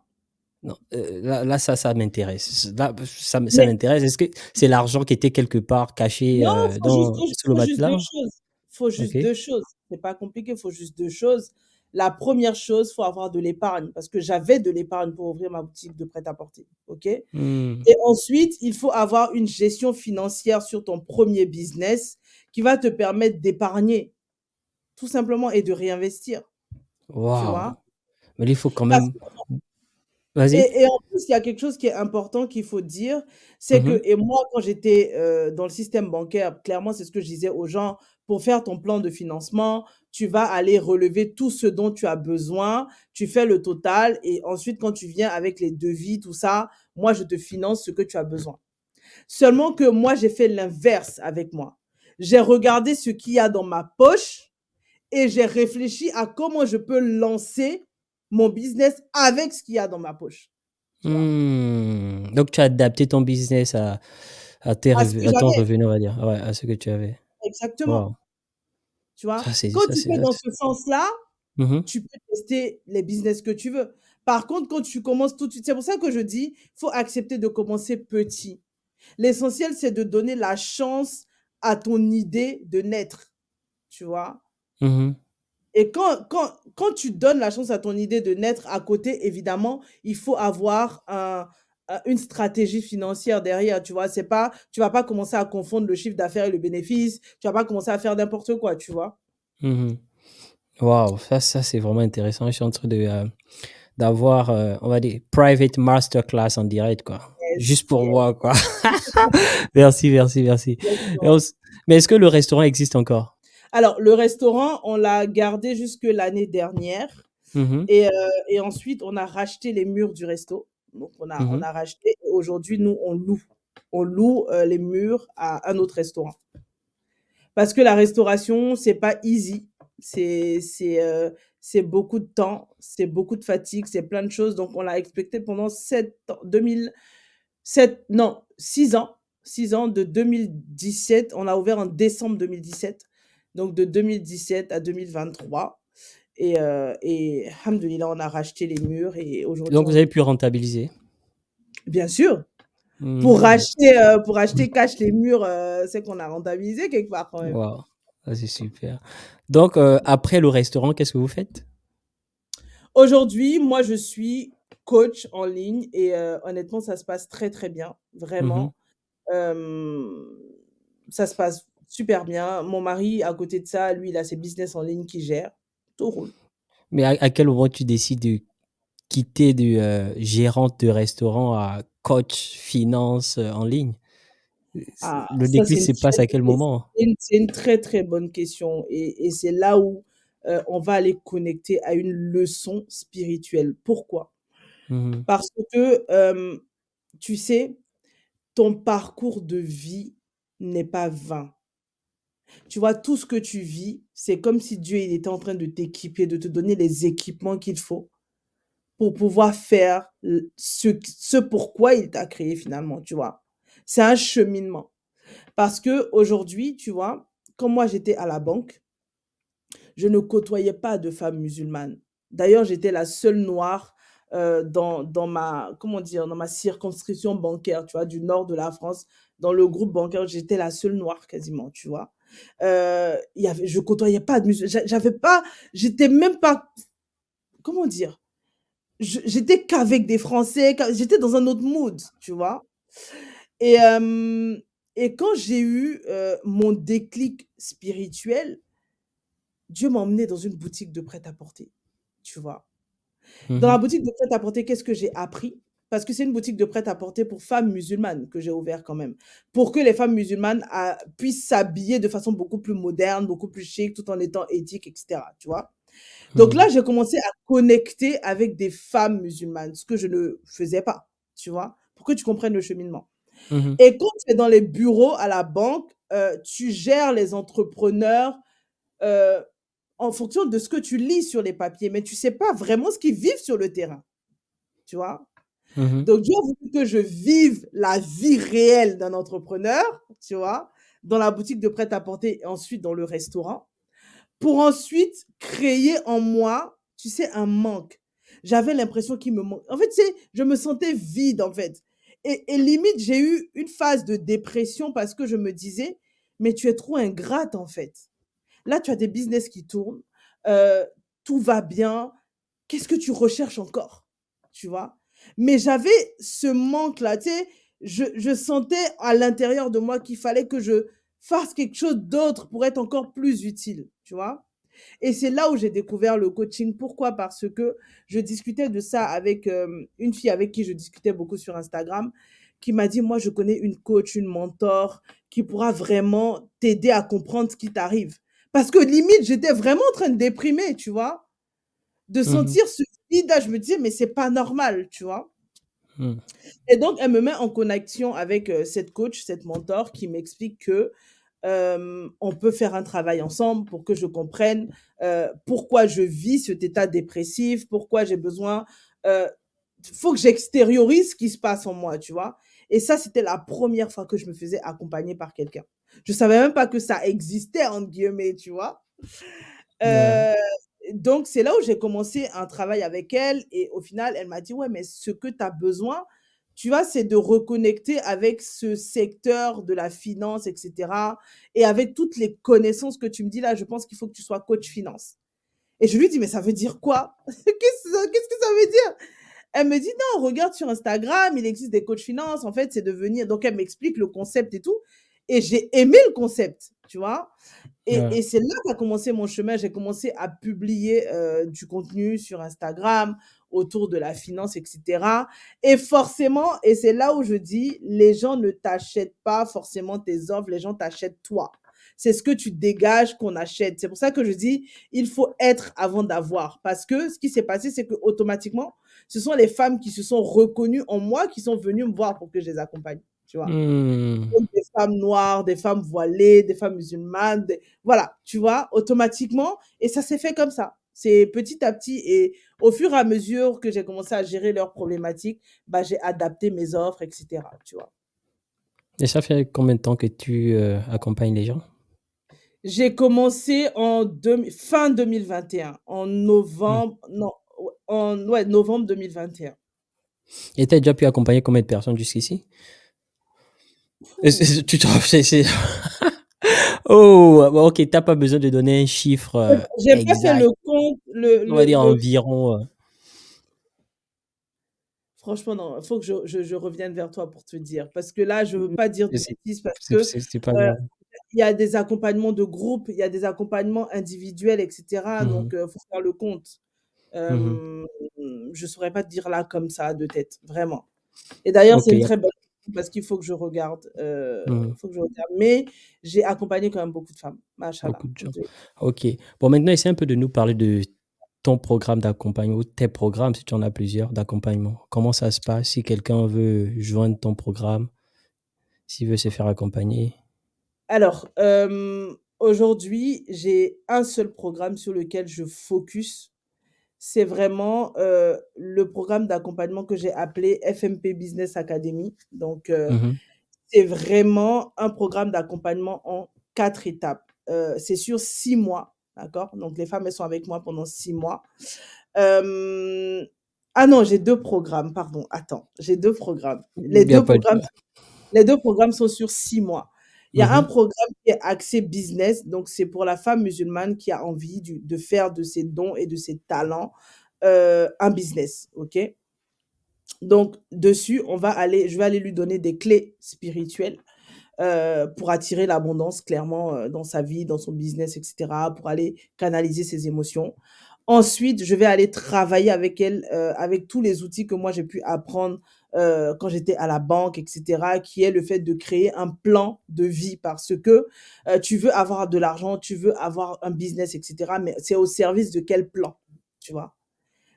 Speaker 2: Non, là, ça m'intéresse. Là, ça
Speaker 1: Mais
Speaker 2: m'intéresse. Est-ce que c'est l'argent qui était quelque part caché,
Speaker 1: non,
Speaker 2: sous le
Speaker 1: faut juste 2
Speaker 2: matelas?
Speaker 1: choses. Faut
Speaker 2: OK.
Speaker 1: juste 2 choses. C'est pas compliqué, faut juste 2 choses. La première chose, faut avoir de l'épargne parce que j'avais de l'épargne pour ouvrir ma boutique de prêt-à-porter, OK?
Speaker 2: Mmh.
Speaker 1: Et ensuite, il faut avoir une gestion financière sur ton premier business qui va te permettre d'épargner, tout simplement et de réinvestir, tu
Speaker 2: Waouh!
Speaker 1: vois?
Speaker 2: Mais il faut quand
Speaker 1: Parce
Speaker 2: même vas-y.
Speaker 1: Et en plus, il y a quelque chose qui est important qu'il faut dire, c'est
Speaker 2: Mmh.
Speaker 1: que et moi, quand j'étais, dans le système bancaire, clairement, c'est ce que je disais aux gens: «Pour faire ton plan de financement, tu vas aller relever tout ce dont tu as besoin, tu fais le total et ensuite quand tu viens avec les devis, tout ça, moi, je te finance ce que tu as besoin». Seulement que moi, j'ai fait l'inverse avec moi. J'ai regardé ce qu'il y a dans ma poche et j'ai réfléchi à comment je peux lancer mon business avec ce qu'il y a dans ma poche, tu vois?
Speaker 2: Mmh. Donc tu as adapté ton business à tes
Speaker 1: À ce que
Speaker 2: à ton
Speaker 1: j'avais,
Speaker 2: revenu, on va dire. Ouais, à ce que tu avais.
Speaker 1: exactement,
Speaker 2: Waouh!
Speaker 1: tu vois?
Speaker 2: Ça,
Speaker 1: Quand tu fais dans
Speaker 2: c'est
Speaker 1: ce sens-là,
Speaker 2: mmh.
Speaker 1: tu peux tester les business que tu veux. Par contre, quand tu commences tout de suite c'est pour ça que je dis: «Faut accepter de commencer petit». L'essentiel, c'est de donner la chance à ton idée de naître, tu vois?
Speaker 2: Mmh.
Speaker 1: Et quand tu donnes la chance à ton idée de naître, à côté, évidemment, il faut avoir une stratégie financière derrière, tu vois? C'est pas tu vas pas commencer à confondre le chiffre d'affaires et le bénéfice, tu vas pas commencer à faire n'importe quoi, tu vois?
Speaker 2: Mmh. Waouh! Ça, c'est vraiment intéressant. Je suis en train d'avoir, on va dire, private masterclass en direct, quoi.
Speaker 1: Yes,
Speaker 2: Juste pour
Speaker 1: yes,
Speaker 2: moi, quoi. Merci, merci, merci. Et on
Speaker 1: exactement.
Speaker 2: s mais est-ce que le restaurant existe encore?
Speaker 1: Alors le restaurant, on l'a gardé jusque l'année dernière
Speaker 2: Mmh.
Speaker 1: et ensuite on a racheté les murs du resto. Donc on
Speaker 2: Mmh.
Speaker 1: a racheté et aujourd'hui, nous, on loue. On loue, les murs à un autre restaurant. Parce que la restauration, c'est pas easy. C'est beaucoup de temps, c'est beaucoup de fatigue, c'est plein de choses. Donc on l'a expecté pendant 7 ans, 2007 non, 6 ans, 6 ans de 2017. On a ouvert en décembre 2017. Donc de 2017 à 2023 et alhamdoulilah, on a racheté les murs et aujourd'hui
Speaker 2: Donc
Speaker 1: on
Speaker 2: vous avez
Speaker 1: loue.
Speaker 2: pu rentabiliser?
Speaker 1: Bien sûr,
Speaker 2: Mmh.
Speaker 1: pour racheter cash les murs, c'est qu'on a rentabilisé quelque part quand même.
Speaker 2: Waouh! Ça, c'est super. Donc après le restaurant, qu'est-ce que vous faites?
Speaker 1: Aujourd'hui, moi, je suis coach en ligne et honnêtement, ça se passe très, très bien,
Speaker 2: Mmh.
Speaker 1: vraiment. Hem, Ça se passe super bien. Mon mari, à côté de ça, lui, il a ses business en ligne qu'il gère. Tout roule.
Speaker 2: Mais à quel moment tu décides de quitter de, gérante de restaurant à coach finance, en ligne?
Speaker 1: Ah,
Speaker 2: Le
Speaker 1: ça,
Speaker 2: déclic
Speaker 1: c'est une
Speaker 2: se
Speaker 1: très
Speaker 2: passe à
Speaker 1: bonne
Speaker 2: quel
Speaker 1: ques
Speaker 2: moment?
Speaker 1: c'est une très, très bonne question et c'est là où, on va aller connecter à une leçon spirituelle. Pourquoi?
Speaker 2: Mmh.
Speaker 1: Parce que, tu sais, ton parcours de vie n'est pas vain. Tu vois, tout ce que tu vis, c'est comme si Dieu, il était en train de t'équiper, de te donner les équipements qu'il faut pour pouvoir faire ce pourquoi il t'a créé finalement, tu vois? C'est un cheminement. Parce que aujourd'hui, tu vois, quand moi j'étais à la banque, je ne côtoyais pas de femmes musulmanes. D'ailleurs, j'étais la seule noire, dans ma comment dire? Dans ma circonscription bancaire, tu vois? Du nord de la France. Dans le groupe bancaire, j'étais la seule noire quasiment, tu vois? Il y avait je côtoyais pas de j'avais pas j'étais même pas comment dire? J'étais qu'avec des Français, j'étais dans un autre mood, tu vois? Et et quand j'ai eu, mon déclic spirituel, Dieu m'a emmenée dans une boutique de prêt-à-porter, tu vois? Dans la
Speaker 2: Mmh.
Speaker 1: boutique de prêt-à-porter, qu'est-ce que j'ai appris? Parce que c'est une boutique de prêt-à-porter pour femmes musulmanes que j'ai ouvert quand même, pour que les femmes musulmanes puissent s'habiller de façon beaucoup plus moderne, beaucoup plus chic, tout en étant éthique et cetera, tu vois? Donc
Speaker 2: Mmh.
Speaker 1: là, j'ai commencé à connecter avec des femmes musulmanes, ce que je ne faisais pas, tu vois? Pour que tu comprennes le cheminement.
Speaker 2: Mmh.
Speaker 1: Et quand tu es dans les bureaux à la banque, tu gères les entrepreneurs, heu, en fonction de ce que tu lis sur les papiers, mais tu sais pas vraiment ce qu'ils vivent sur le terrain, tu vois?
Speaker 2: Mmh.
Speaker 1: Donc Dieu a voulu que je vive la vie réelle d'un entrepreneur, tu vois? Dans la boutique de prêt-à-porter et ensuite dans le restaurant, pour ensuite créer en moi, tu sais, un manque. j'avais l'impression qu'il me manque. En fait, c'est, je me sentais vide, en fait. Et limite, j'ai eu une phase de dépression parce que je me disais, mais tu es trop ingrate, en fait. Là, tu as des business qui tournent, euh, tout va bien. Qu'est-ce que tu recherches encore? Tu vois? Mais j'avais ce manque-là, tu sais, je sentais à l'intérieur de moi qu'il fallait que je fasse quelque chose d'autre pour être encore plus utile, tu vois? Et c'est là où j'ai découvert le coaching. Pourquoi? Parce que je discutais de ça avec une fille avec qui je discutais beaucoup sur Instagram, qui m'a dit, moi, je connais une coach, une mentor, qui pourra vraiment t'aider à comprendre ce qui t'arrive. Parce que limite, j'étais vraiment en train de déprimer, tu vois, de
Speaker 2: Mhm.
Speaker 1: sentir ce vide là. Je me disais, mais c'est pas normal, tu vois.
Speaker 2: Mhm.
Speaker 1: Et donc, elle me met en connexion avec cette coach, cette mentor, qui m'explique que on peut faire un travail ensemble pour que je comprenne pourquoi je vis cet état dépressif, pourquoi j'ai besoin, euh, faut que j'extériorise ce qui se passe en moi, tu vois. Et ça, c'était la première fois que je me faisais accompagner par quelqu'un. Je savais même pas que ça existait, entre guillemets, tu vois.
Speaker 2: Ouais.
Speaker 1: Euh, donc, c'est là où j'ai commencé un travail avec elle. Et au final, elle m'a dit, ouais, mais ce que tu as besoin, tu vois, c'est de reconnecter avec ce secteur de la finance, etc. Et avec toutes les connaissances que tu me dis là, je pense qu'il faut que tu sois coach finance. Et je lui dis, mais ça veut dire quoi? Qu'est-ce que ça veut dire? Elle me dit, non, regarde sur Instagram, il existe des coachs finance. En fait, c'est de venir. Donc, elle m'explique le concept et tout. Et j'ai aimé le concept, tu vois.
Speaker 2: Ouais.
Speaker 1: Et c'est là qu'a commencé mon chemin. J'ai commencé à publier du contenu sur Instagram autour de la finance, etc. Et forcément, et c'est là où je dis, les gens ne t'achètent pas forcément tes offres, les gens t'achètent toi. C'est ce que tu dégages qu'on achète. C'est pour ça que je dis, il faut être avant d'avoir. Parce que ce qui s'est passé, c'est que automatiquement, ce sont les femmes qui se sont reconnues en moi qui sont venues me voir pour que je les accompagne. Tu vois,
Speaker 2: Hmm.
Speaker 1: donc, des femmes noires, des femmes voilées, des femmes musulmanes, voilà, tu vois, automatiquement. Et ça s'est fait comme ça. C'est petit à petit. Et au fur et à mesure que j'ai commencé à gérer leurs problématiques, bah, j'ai adapté mes offres, etc. Tu vois.
Speaker 2: Et ça fait combien de temps que tu accompagnes les gens?
Speaker 1: J'ai commencé fin 2021, en
Speaker 2: Hmm.
Speaker 1: novembre, non, ouais, novembre 2021.
Speaker 2: Et tu as déjà pu accompagner combien de personnes jusqu'ici?
Speaker 1: Ouh.
Speaker 2: Tu te Oh, bon, ok, t'as pas besoin de donner un chiffre
Speaker 1: J'ai pas fait
Speaker 2: exact.
Speaker 1: le compte,
Speaker 2: On va dire environ.
Speaker 1: franchement, non, il faut que je revienne vers toi pour te dire. Parce que là, je ne veux pas dire de
Speaker 2: C'est
Speaker 1: bêtises parce que
Speaker 2: c'est pas
Speaker 1: euh,
Speaker 2: grave.
Speaker 1: il y a des accompagnements de groupe, il y a des accompagnements individuels, etc. Donc,
Speaker 2: Mhm,
Speaker 1: il faut faire le compte.
Speaker 2: mhm.
Speaker 1: Euh, je ne saurais pas te dire là comme ça de tête, vraiment. Et d'ailleurs, c'est
Speaker 2: Ok.
Speaker 1: une très bonne question parce qu'il faut que je regarde.
Speaker 2: Mhm.
Speaker 1: Faut que je regarde. Mais j'ai accompagné quand même beaucoup de femmes. Machallah.
Speaker 2: Beaucoup de gens. Ok. Bon, maintenant, essaie un peu de nous parler de ton programme d'accompagnement ou tes programmes, si tu en as plusieurs, d'accompagnement. Comment ça se passe si quelqu'un veut joindre ton programme, s'il veut se faire accompagner?
Speaker 1: Alors, aujourd'hui, j'ai un seul programme sur lequel je focus. C'est vraiment, le programme d'accompagnement que j'ai appelé FMP Business Academy. Donc,
Speaker 2: Mhm,
Speaker 1: c'est vraiment un programme d'accompagnement en 4 étapes. C'est sur 6 mois, d'accord? Donc les femmes, elles sont avec moi pendant 6 mois. Hem, ah non, j'ai 2 programmes, pardon, attends, j'ai 2 programmes.
Speaker 2: il n'y a pas de...
Speaker 1: Les 2 programmes sont sur 6 mois. Il y a un
Speaker 2: Mhm,
Speaker 1: programme qui est axé business, donc c'est pour la femme musulmane qui a envie de faire de ses dons et de ses talents, un business, OK? Donc dessus, je vais aller lui donner des clés spirituelles, pour attirer l'abondance clairement, dans sa vie, dans son business et cetera, pour aller canaliser ses émotions. Ensuite, je vais aller travailler avec elle, avec tous les outils que moi j'ai pu apprendre, quand j'étais à la banque et cetera, qui est le fait de créer un plan de vie parce que, tu veux avoir de l'argent, tu veux avoir un business et cetera, mais c'est au service de quel plan, tu vois?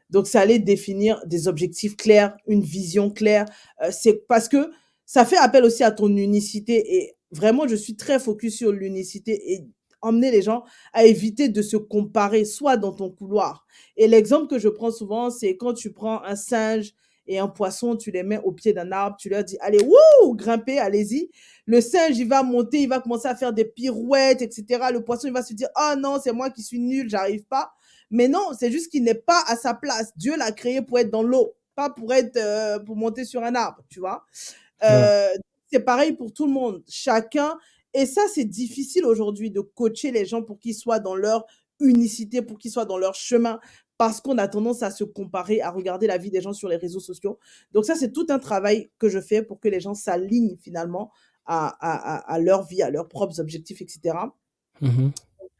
Speaker 1: Donc, c'est aller définir des objectifs clairs, une vision claire. C'est parce que ça fait appel aussi à ton unicité et vraiment, je suis très focus sur l'unicité et emmener les gens à éviter de se comparer, soit dans ton couloir. Et l'exemple que je prends souvent, c'est quand tu prends un singe et un poisson, tu les mets au pied d'un arbre, tu leur dis, allez, wouh, grimpez, allez-y. Le singe, il va monter, il va commencer à faire des pirouettes, etc. Le poisson, il va se dire, oh non, c'est moi qui suis nul, j'arrive pas. Mais non, c'est juste qu'il n'est pas à sa place. Dieu l'a créé pour être dans l'eau, pas pour être, pour monter sur un arbre, tu vois.
Speaker 2: Ouais.
Speaker 1: Euh, c'est pareil pour tout le monde. Chacun, et ça, c'est difficile aujourd'hui de coacher les gens pour qu'ils soient dans leur unicité, pour qu'ils soient dans leur chemin, parce qu'on a tendance à se comparer, à regarder la vie des gens sur les réseaux sociaux. Donc ça, c'est tout un travail que je fais pour que les gens s'alignent finalement à leur vie, à leurs propres objectifs, etc.
Speaker 2: Mhm.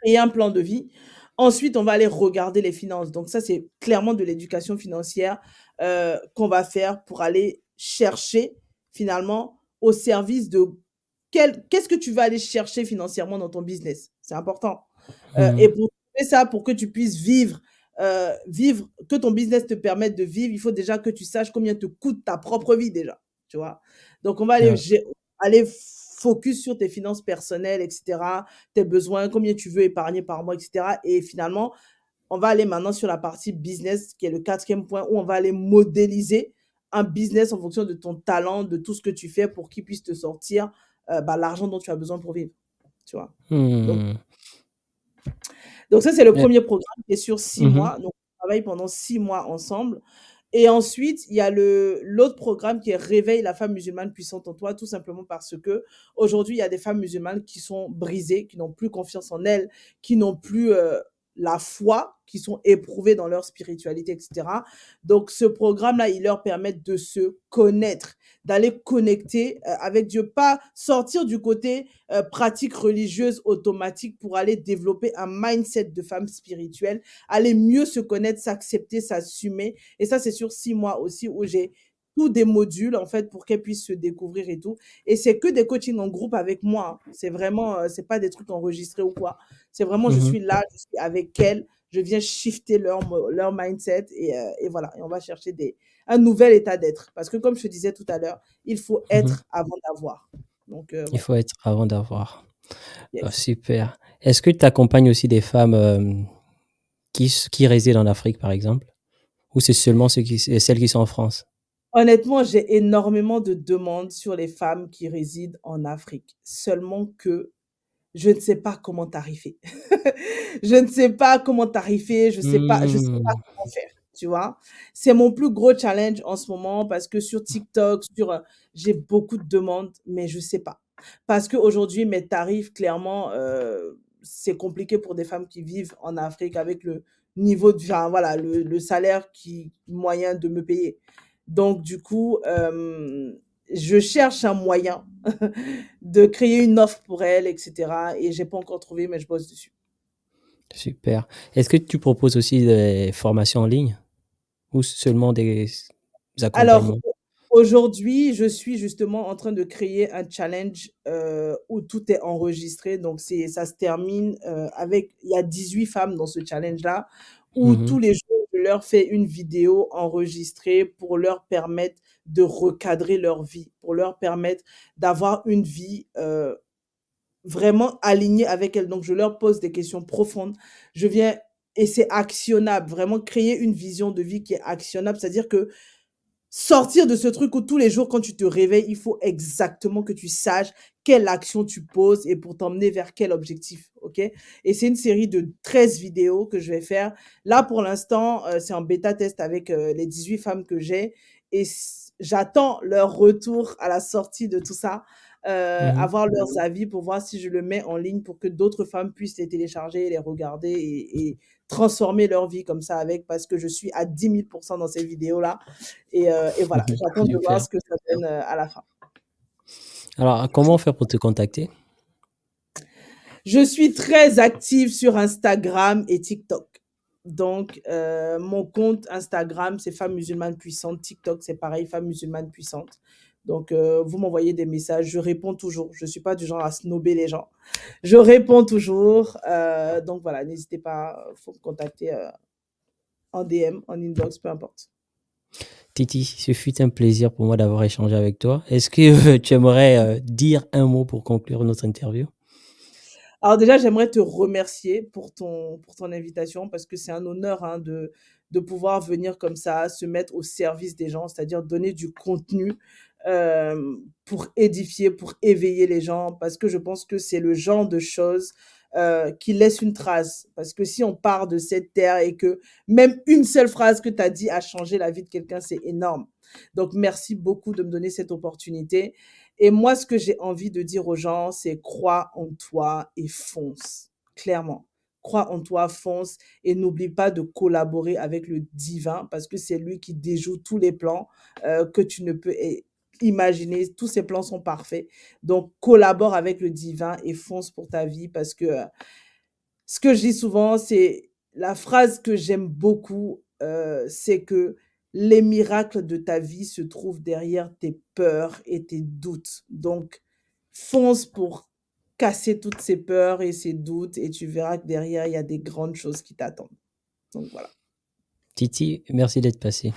Speaker 1: Et un plan de vie. Ensuite, on va aller regarder les finances. Donc ça, c'est clairement de l'éducation financière qu'on va faire pour aller chercher finalement au service de qu'est-ce que tu vas aller chercher financièrement dans ton business. C'est important. Et
Speaker 2: Mhm.
Speaker 1: pour trouver ça, pour que tu puisses vivre, que ton business te permette de vivre, il faut déjà que tu saches combien te coûte ta propre vie déjà, tu vois. Donc on va
Speaker 2: Ouais.
Speaker 1: aller focus sur tes finances personnelles, etc., tes besoins, combien tu veux épargner par mois, etc. Et finalement, on va aller maintenant sur la partie business, qui est le quatrième point, où on va aller modéliser un business en fonction de ton talent, de tout ce que tu fais pour qu'il puisse te sortir l'argent dont tu as besoin pour vivre, tu vois. Donc,
Speaker 2: Hmm.
Speaker 1: donc ça, c'est le
Speaker 2: Ouais.
Speaker 1: premier programme qui est sur 6
Speaker 2: Mhm.
Speaker 1: mois. Donc, on travaille pendant 6 mois ensemble. Et ensuite, il y a l'autre programme qui est Réveille la femme musulmane puissante en toi, tout simplement parce que aujourd'hui, il y a des femmes musulmanes qui sont brisées, qui n'ont plus confiance en elles, qui n'ont plus la foi, qui sont éprouvées dans leur spiritualité, etc. Donc, ce programme-là, il leur permet de se connaître, d'aller connecter avec Dieu, pas sortir du côté pratique religieuse automatique pour aller développer un mindset de femme spirituelle, aller mieux se connaître, s'accepter, s'assumer. Et ça, c'est sur 6 mois aussi où j'ai tous des modules en fait pour qu'elles puissent se découvrir et tout. Et c'est que des coachings en groupe avec moi. C'est vraiment, c'est pas des trucs enregistrés ou quoi. C'est vraiment, je
Speaker 2: Mhm.
Speaker 1: suis là, je suis avec elles, je viens shifter leur mindset et voilà. Et on va chercher un nouvel état d'être. Parce que comme je te disais tout à l'heure, il faut
Speaker 2: Mhm.
Speaker 1: être avant d'avoir. Donc
Speaker 2: Il
Speaker 1: voilà.
Speaker 2: faut être avant d'avoir. Oh,
Speaker 1: Yes.
Speaker 2: super. Est-ce que tu accompagnes aussi des femmes qui résident en Afrique, par exemple? Ou c'est seulement celles qui sont en France?
Speaker 1: Honnêtement, j'ai énormément de demandes sur les femmes qui résident en Afrique. Seulement que je ne sais pas comment t'arriver. Je ne sais pas comment t'arriver, je sais pas
Speaker 2: Hmm.
Speaker 1: comment faire, tu vois? C'est mon plus gros challenge en ce moment parce que sur TikTok, j'ai beaucoup de demandes, mais je sais pas. Parce qu'aujourd'hui, mes tarifs, clairement, c'est compliqué pour des femmes qui vivent en Afrique avec le niveau de enfin, voilà, le salaire moyen de me payer. Donc du coup, je cherche un moyen de créer une offre pour elle, etc. Et j'ai pas encore trouvé, mais je bosse dessus.
Speaker 2: Super. Est-ce que tu proposes aussi des formations en ligne ou seulement des
Speaker 1: Alors,
Speaker 2: accompagnements?
Speaker 1: aujourd'hui, je suis justement en train de créer un challenge où tout est enregistré. Donc, ça se termine il y a 18 femmes dans ce challenge-là, où tous
Speaker 2: Mhm.
Speaker 1: les jours, je leur fais une vidéo enregistrée pour leur permettre de recadrer leur vie, pour leur permettre d'avoir une vie vraiment alignée avec elles. Donc, je leur pose des questions profondes. Je viens, et c'est actionnable, vraiment créer une vision de vie qui est actionnable. C'est-à-dire que sortir de ce truc où tous les jours, quand tu te réveilles, il faut exactement que tu saches quelle action tu poses et pour t'emmener vers quel objectif, OK? Et c'est une série de 13 vidéos que je vais faire. Là, pour l'instant, c'est en bêta test avec les 18 femmes que j'ai et j'attends leur retour à la sortie de tout ça,
Speaker 2: Mhm.
Speaker 1: avoir leurs avis pour voir si je le mets en ligne pour que d'autres femmes puissent les télécharger, les regarder et transformer leur vie comme ça avec, parce que je suis à 10 000 dans ces vidéos-là et voilà, j'attends de voir
Speaker 2: Super.
Speaker 1: ce que ça donne, à la fin.
Speaker 2: Alors, comment faire pour te contacter?
Speaker 1: Je suis très active sur Instagram et TikTok. Donc, mon compte Instagram, c'est Femme musulmane puissante. TikTok, c'est pareil, Femme musulmane puissante. Donc, vous m'envoyez des messages, je réponds toujours. Je suis pas du genre à snober les gens. Je réponds toujours. Donc voilà, n'hésitez pas, faut me contacter en DM, en inbox, peu importe.
Speaker 2: Titi, ce fut un plaisir pour moi d'avoir échangé avec toi. Est-ce que tu aimerais dire un mot pour conclure notre interview?
Speaker 1: Alors déjà, j'aimerais te remercier pour ton invitation parce que c'est un honneur hein, de pouvoir venir comme ça, se mettre au service des gens, c'est-à-dire donner du contenu pour édifier, pour éveiller les gens, parce que je pense que c'est le genre de choses qui laisse une trace. Parce que si on part de cette terre et que même une seule phrase que tu as dit a changé la vie de quelqu'un, c'est énorme. Donc, merci beaucoup de me donner cette opportunité. Et moi, ce que j'ai envie de dire aux gens, c'est crois en toi et fonce. Clairement. Crois en toi, fonce et n'oublie pas de collaborer avec le divin parce que c'est lui qui déjoue tous les plans que tu ne peux imaginer. Tous ces plans sont parfaits. Donc, collabore avec le divin et fonce pour ta vie parce que ce que je dis souvent, c'est la phrase que j'aime beaucoup, c'est que les miracles de ta vie se trouvent derrière tes peurs et tes doutes. Donc, fonce pour casser toutes ces peurs et ces doutes et tu verras que derrière, il y a des grandes choses qui t'attendent. Donc voilà.
Speaker 2: Titi, merci d'être passé.